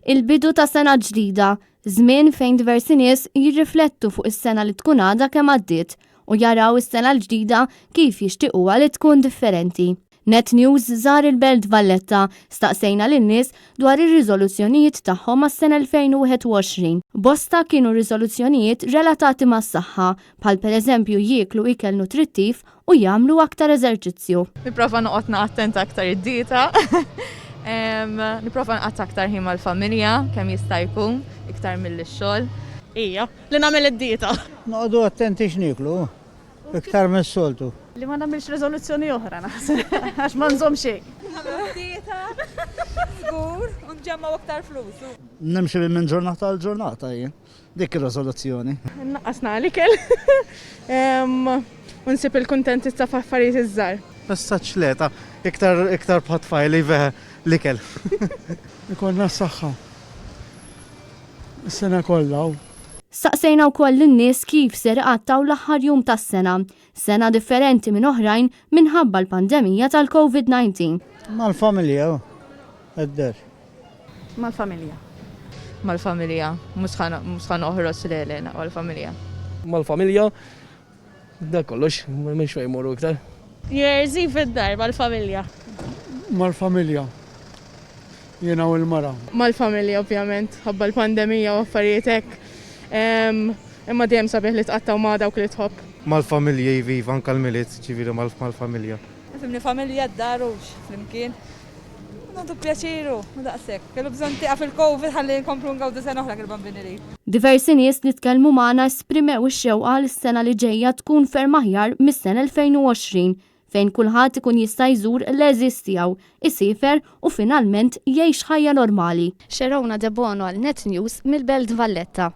Il-bidu ta' sena ġdida, żmien fejn diversi nies jirriflettu fuq is-sena li tkun għadha kemm għaddiet u jaraw is-sena l-ġdida kif jixtiequha li tkun differenti. Net News żar il-Belt Valletta staqsejna lin-nies dwar ir-riżoluzzjonijiet tagħhom għas-sena 2021. Bosta kienu riżoluzzjonijiet relatati mas-saħħa, bħal pereżempju jieklu ikel nutrittiv u jagħmlu aktar eżerċizzju. Nipprova noqgħod attenta aktar id-dieta. Nipprova nqatt aktar ħin mal-familja kemm jista' jkun iktar mill-xogħol. Ija, li nagħmel id-dieta. Noqogħdu attenti x'nieklu, iktar mis-soltu. Li ma nagħmilx riżoluzzjoni oħra naħseb għax ma nżomm xejn. Dieta, żgur, u nġemmaw aktar flus. Nimxi minn ġurnata għal ġurnata jien. Dik ir-riżoluzzjoni. Naqqasna l-ikel. U nsib il-kuntenti ta' affarijiet iż-żgħar. Basta ċleta, iktar bħat li veħ l-ikel. Ikonna s-saxħa. Is-sena kollha. Saqsejna wkoll lin-nies kif ser għattaw l-aħħar jum tas-sena, sena differenti minn oħrajn minħabba l-pandemija tal-COVID-19. Mal-familja, id-der. Mal-familja. Mal-familja, mhux ħan oħros lelena mal-familja. Mal-familja, da kollox, mhux fejn morru iktar. Jerżi fid-dar mal-familja. Mal-familja. Jiena u l-mara. Mal-familja ovvjament, ħabba l-pandemija u affarijiet hekk. Imma dejjem sabiħ li tqattaw ma' dawk li tħobb. Mal-familja jiviv anka l-miliet, ġifieri mal-familja. Fimni familja d-darux, flimkien. Nagħtu pjaċiru, daqshekk. Kellu bżonn tieqa fil-COVID ħalli nkomplu ngawdu sena oħra il-bambini li. Diversi nies li tkellmu magħna esprimew ix-xewqa l-sena li ġejja tkun ferm aħjar mis-sena 2020 fejn kulħadd ikun jista' jżur l-eżis tiegħu, isiefer u finalment jgħix ħajja normali. Xerawna Debono għal Net News mill-Belt Valletta.